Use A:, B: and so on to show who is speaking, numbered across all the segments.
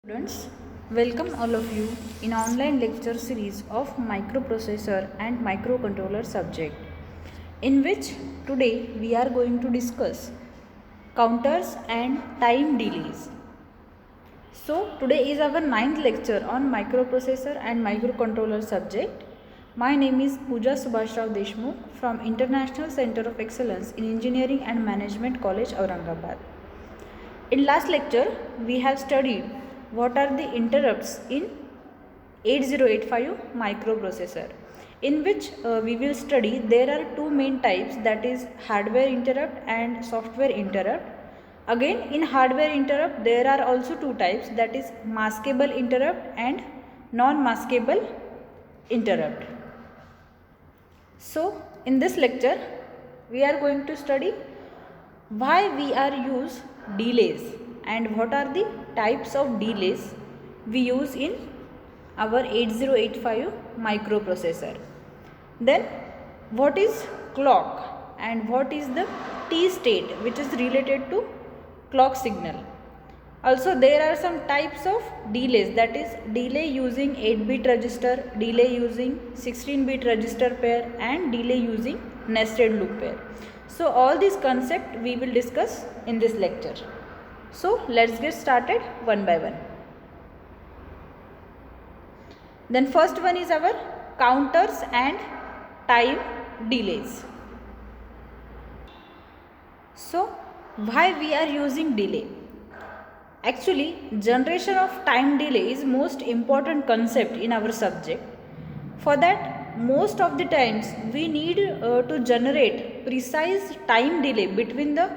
A: Students, welcome all of you in online lecture series of microprocessor and microcontroller subject, in which today we are going to discuss counters and time delays. So today is our ninth lecture on microprocessor and microcontroller subject. My name is Pooja Subhashrao Deshmukh from International Center of Excellence in Engineering and Management College, Aurangabad. In last lecture, we have studied what are the interrupts in 8085 microprocessor, in which we will study there are two main types, that is hardware interrupt and software interrupt. Again, in hardware interrupt there are also two types, that is maskable interrupt and non-maskable interrupt. So in this lecture we are going to study why we are use delays and what are the types of delays we use in our 8085 microprocessor. Then what is clock and what is the T state which is related to clock signal. Also there are some types of delays, that is delay using 8-bit register, delay using 16-bit register pair and delay using nested loop pair. So all these concepts we will discuss in this lecture. So let's get started one by one. Then first one is our counters and time delays. So why we are using delay? Actually, generation of time delay is most important concept in our subject. For that, most of the times we need to generate precise time delay between the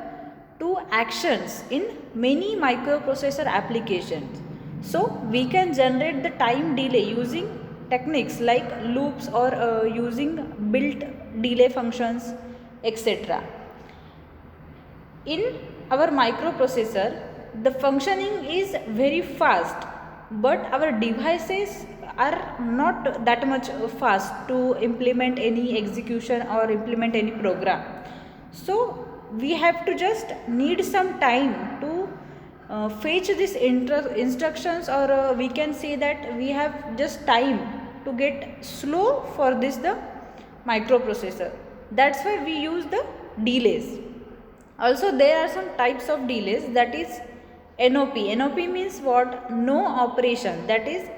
A: two actions in many microprocessor applications. So we can generate the time delay using techniques like loops or using built delay functions, etc. In our microprocessor, the functioning is very fast, but our devices are not that much fast to implement any execution or implement any program. So we have to just need some time to fetch these instructions, or we can say that we have just time to get slow for this the microprocessor. That's why we use the delays. Also there are some types of delays, that is NOP. NOP means what? No operation. That is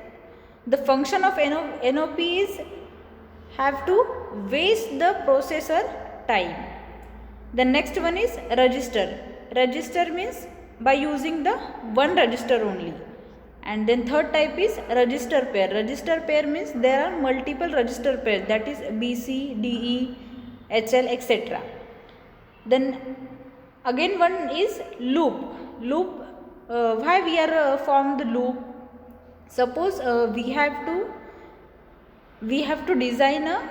A: the function of NOP is have to waste the processor time. The next one is register. Register means by using the one register only. And then third type is register pair. Register pair means there are multiple register pairs, that is BC, DE, HL, etc. Then again one is loop. Loop, why we are formed the loop? Suppose we have to design a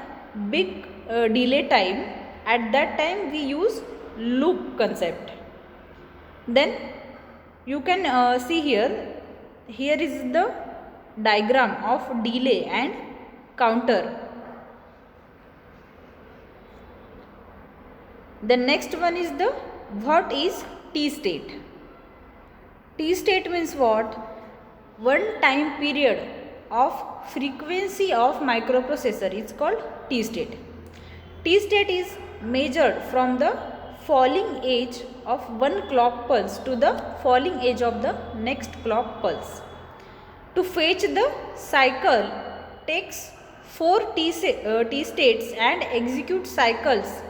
A: big delay time. At that time we use loop concept. Then you can see here is the diagram of delay and counter. The next one is the what is T state. T state means what? One time period of frequency of microprocessor is called T state. T state is measured from the falling edge of one clock pulse to the falling edge of the next clock pulse. To fetch the cycle takes 4 T states and execute cycles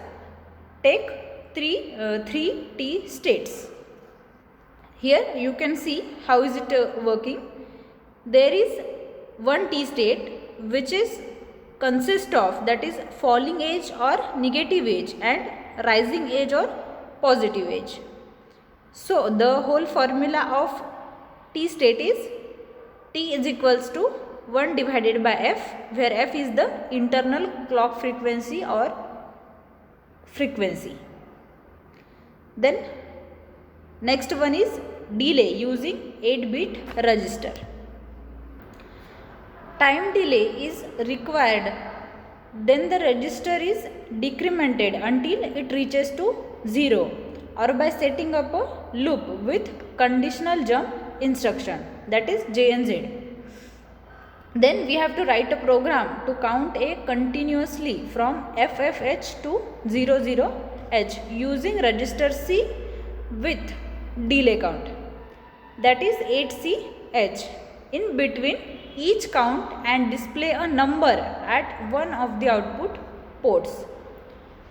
A: take 3 T states. Here you can see how is it working. There is one T state which is consist of, that is falling edge or negative edge and rising edge or positive edge. So the whole formula of T state is T is equals to 1 divided by F, where F is the internal clock frequency or frequency. Then next one is delay using 8-bit register. Time delay is required, then the register is decremented until it reaches to 0, or by setting up a loop with conditional jump instruction, that is JNZ. Then we have to write a program to count A continuously from FFH to 00H using register C with delay count, that is 8CH, in between each count and display a number at one of the output ports.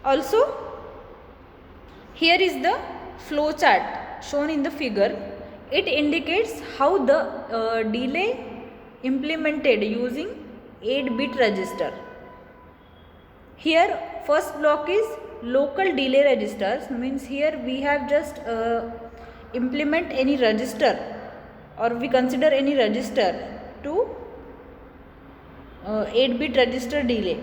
A: Also, here is the flow chart shown in the figure. It indicates how the delay implemented using 8-bit register. Here first block is local delay registers, means here we have just implement any register, or we consider any register to 8-bit register delay.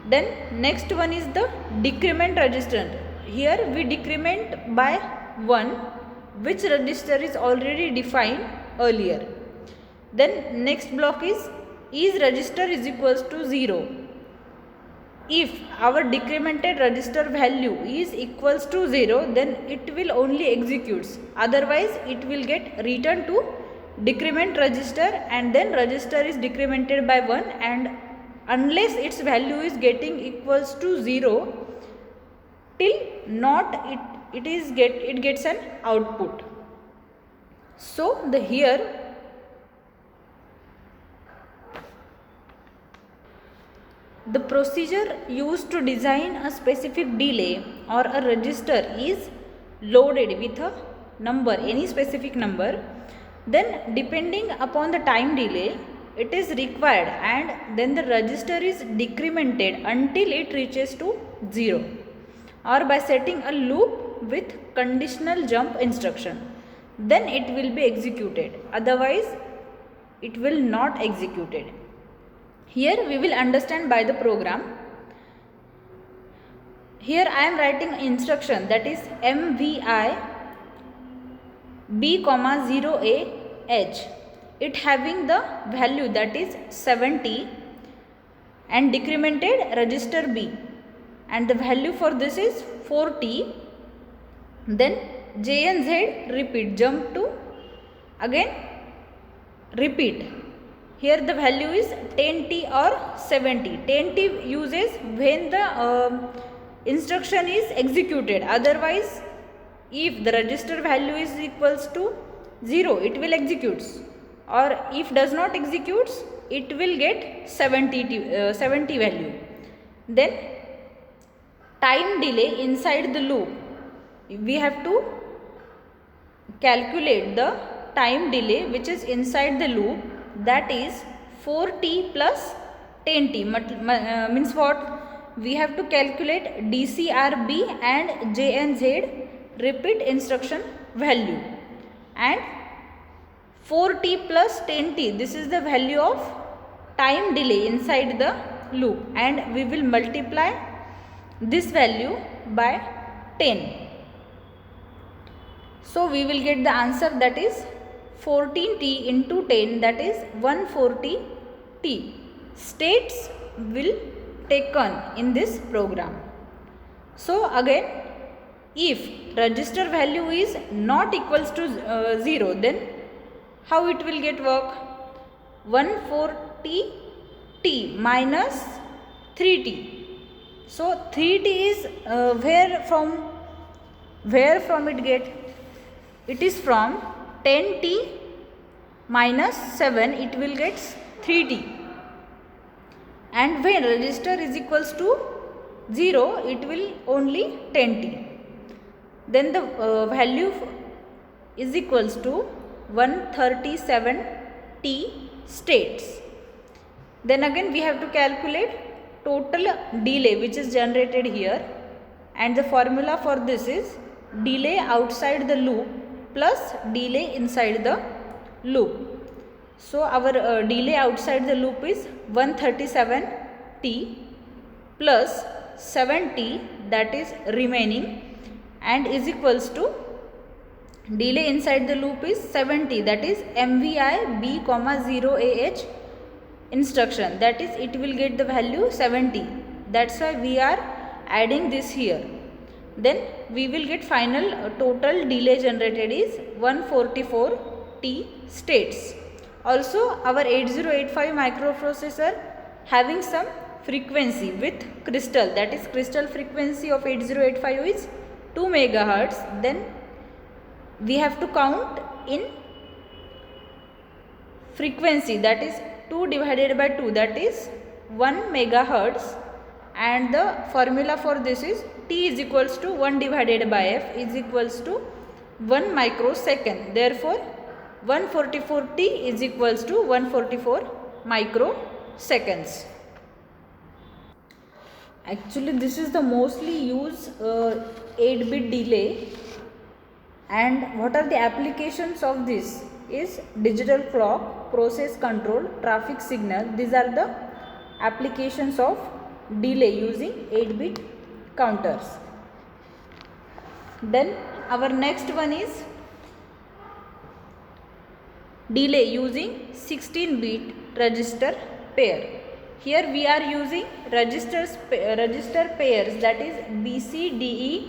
A: Then next one is the decrement register. Here we decrement by 1, which register is already defined earlier. Then next block is register is equals to 0. If our decremented register value is equals to 0, then it will only executes, otherwise it will get returned to decrement register, and then register is decremented by 1, and unless its value is getting equals to 0, till not it gets an output. So here the procedure used to design a specific delay or a register is loaded with a number, any specific number. Then depending upon the time delay, it is required, and then the register is decremented until it reaches to 0, or by setting a loop with conditional jump instruction. Then it will be executed, otherwise it will not executed. Here we will understand by the program. Here I am writing instruction, that is MVI B, 0AH. It having the value, that is 70, and decremented register B, and the value for this is 40. Then JNZ repeat, jump to again repeat. Here the value is 10T or 70. 10T uses when the instruction is executed, otherwise if the register value is equals to 0, it will executes, or if does not executes, it will get 70 value. Then time delay inside the loop, we have to calculate the time delay which is inside the loop, that is 4T plus 10T. Means what? We have to calculate DCRB and JNZ repeat instruction value, and 4T plus 10T, this is the value of time delay inside the loop, and we will multiply this value by 10. So we will get the answer, that is 14T into 10, that is 140T. States will taken in this program. So again, if register value is not equals to 0, then how it will get work? 140T minus 3T. So 3T is where from it get? It is from 10T minus 7, it will get 3T. And when register is equals to 0, it will only 10T. Then the value is equals to 137T states. Then again we have to calculate total delay which is generated here, and the formula for this is delay outside the loop plus delay inside the loop. So our delay outside the loop is 137T plus 7T, that is remaining, and is equals to delay inside the loop is 70, that is MVI B, 0AH instruction, that is it will get the value 70. That's why we are adding this here. Then we will get final total delay generated is 144 T states. Also our 8085 microprocessor having some frequency with crystal, that is crystal frequency of 8085 is 2 megahertz. Then we have to count in frequency, that is 2 divided by 2, that is 1 megahertz, and the formula for this is T is equals to 1 divided by F is equals to 1 microsecond. Therefore 144 T is equals to 144 microseconds. Actually this is the mostly used 8-bit delay, and what are the applications of this is digital clock, process control, traffic signal. These are the applications of delay using 8-bit counters. Then our next one is delay using 16-bit register pair. Here we are using register pairs, that is BC, DE,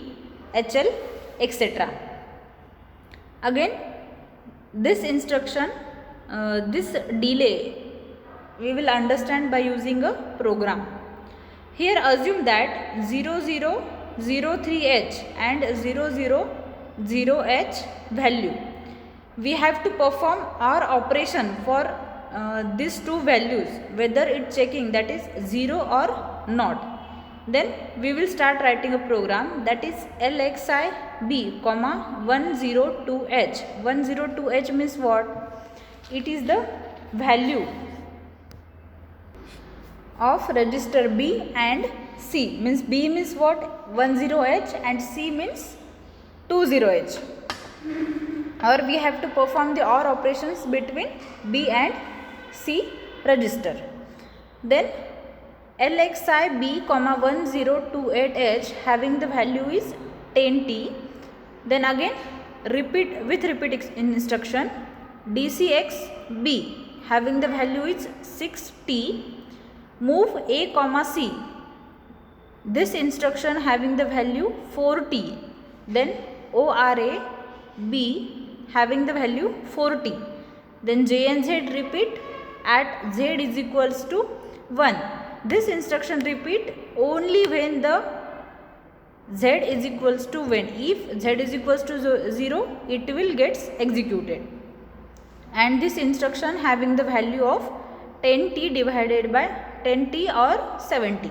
A: HL, etc. Again this instruction, this delay we will understand by using a program. Here assume that 0003H and 000H value. We have to perform our operation for these two values, whether it's checking that is 0 or not. Then we will start writing a program, that is LXI B, 102H. 102H means what? It is the value of register B and C. Means B means what? 10H and C means 20H. Or we have to perform the OR operations between B and C register. Then LXI B, 1028H having the value is 10T. Then again repeat with repeat instruction. DCX B having the value is 6T. Move A, C. This instruction having the value 4T. Then ORA B having the value 4T. Then JNZ repeat at Z is equals to 1. This instruction repeat only when the Z is equals to 1. If Z is equals to 0, it will gets executed. And this instruction having the value of 10T divided by 10T or 70.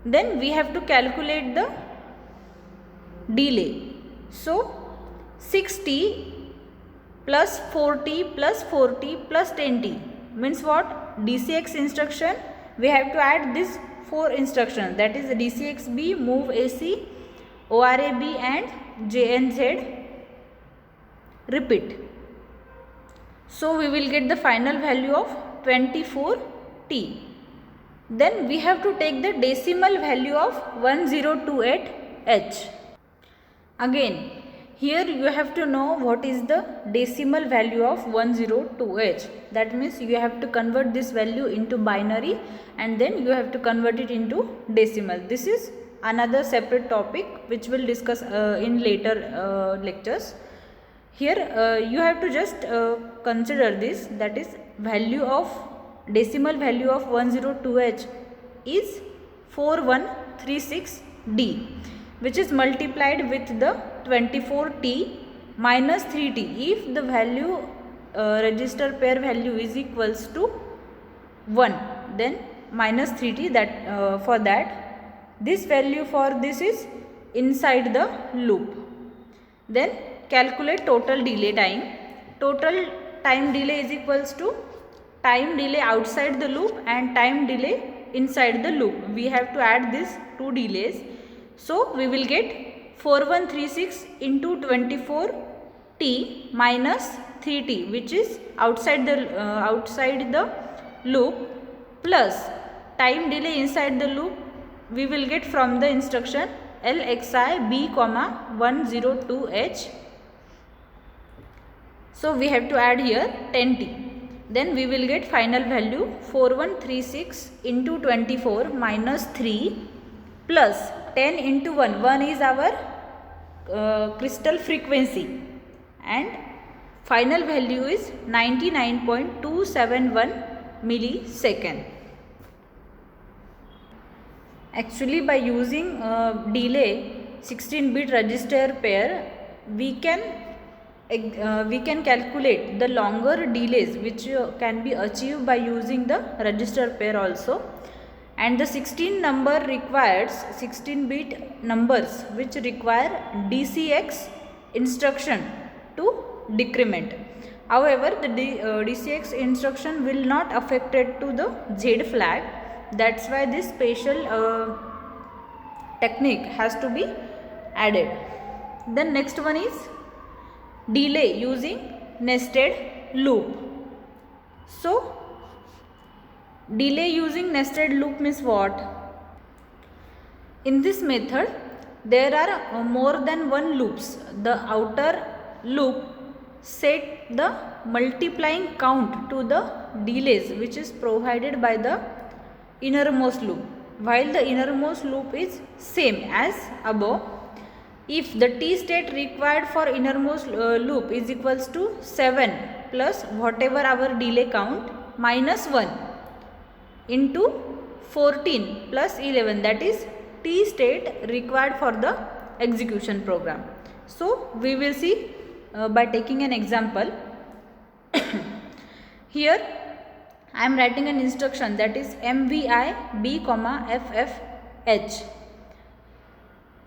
A: Then we have to calculate the delay. So 6T plus 4T plus 4T plus 10T means what? DCX instruction, we have to add this 4 instructions, that is DCXB, move AC, ORAB and JNZ repeat. So we will get the final value of 24T. Then we have to take the decimal value of 1028H. Again here you have to know what is the decimal value of 102H. That means you have to convert this value into binary and then you have to convert it into decimal. This is another separate topic which we'll discuss in later lectures. Here you have to just consider this, that is value of decimal value of 102H is 4136D, which is multiplied with the 24T minus 3T. If the value register pair value is equals to 1, then minus 3T, that for that this value for this is inside the loop. Then calculate total delay time. Total time delay is equals to time delay outside the loop and time delay inside the loop. We have to add these two delays. So we will get 4136 into 24T minus 3T, which is outside the loop, plus time delay inside the loop we will get from the instruction LXI B, 102H. So we have to add here 10T. Then we will get final value 4136 into 24 minus 3 plus 10 into 1. 1 is our crystal frequency and Final value is 99.271 millisecond. Actually, by using delay 16-bit register pair, we can calculate the longer delays which can be achieved by using the register pair also. And the 16-bit numbers which require DCX instruction to decrement. However, the DCX instruction will not affected to the Z flag. That's why this special technique has to be added. Then next one is delay using nested loop. So delay using nested loop means what? In this method there are more than one loops. The outer loop set the multiplying count to the delays which is provided by the innermost loop, while the innermost loop is same as above. If the t state required for innermost loop is equals to 7 plus whatever our delay count minus 1 into 14 plus 11, that is t state required for the execution program. So we will see by taking an example. Here I am writing an instruction, that is MVI B, FFH,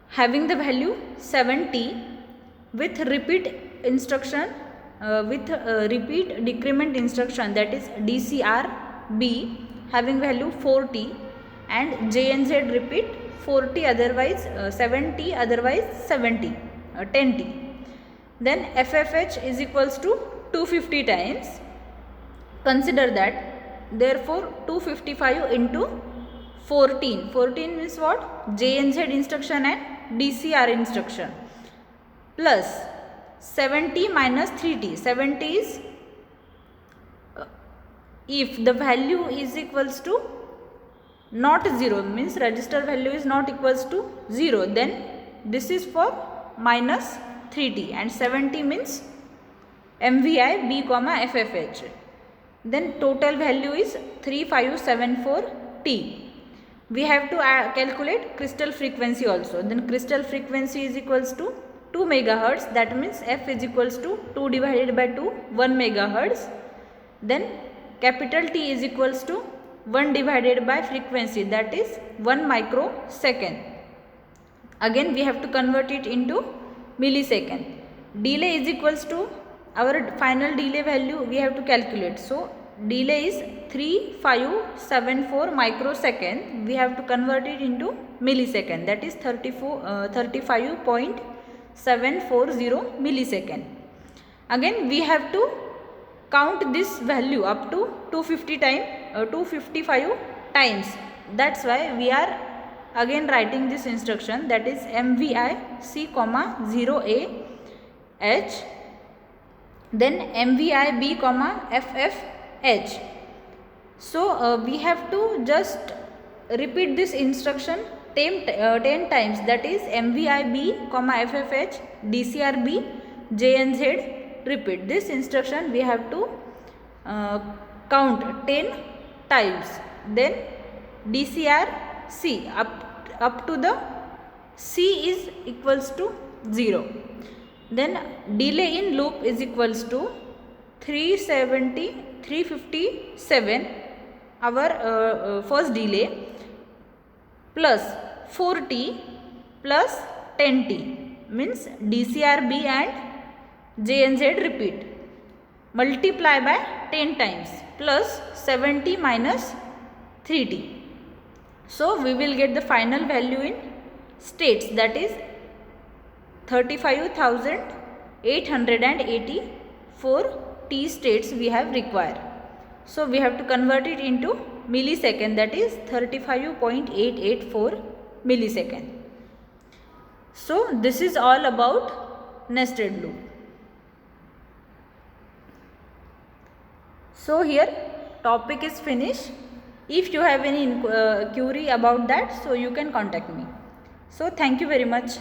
A: having the value 70 with repeat instruction, repeat decrement instruction, that is DCR B having value 40 and JNZ repeat 40 otherwise 70 otherwise 70 10T. Then FFH is equals to 250 times. Consider that, therefore 255 into 14 means what? JNZ instruction and DCR instruction, plus 70 minus 3T. 70 is if the value is equals to not 0, means register value is not equals to 0, then this is for minus 3T, and 70 means MVI B, FFH. Then total value is 3574T. We have to calculate crystal frequency also. Then crystal frequency is equals to 2 megahertz, that means F is equals to 2 divided by 2, 1 megahertz. Then capital T is equals to 1 divided by frequency, that is 1 microsecond. Again we have to convert it into millisecond. Delay is equals to our final delay value we have to calculate. So delay is 3574 microsecond. We have to convert it into millisecond, that is 35.740 millisecond. Again we have to count this value up to 255 times. That's why we are again writing this instruction, that is MVI C, 0AH, then MVI B, FFH. So we have to just repeat this instruction 10 times, that is MVI B, FFH, DCR B, JNZ repeat. This instruction we have to count 10 times. Then DCR C up to the C is equals to 0. Then delay in loop is equals to 357 our first delay plus 4T plus 10T, means DCRB and JNZ repeat, multiply by 10 times plus 70 minus 3T. So we will get the final value in states, that is 35,884 T states we have required. So we have to convert it into millisecond, that is 35.884 millisecond. So this is all about nested loop. So here topic is finished. If you have any query about that, so you can contact me. So thank you very much.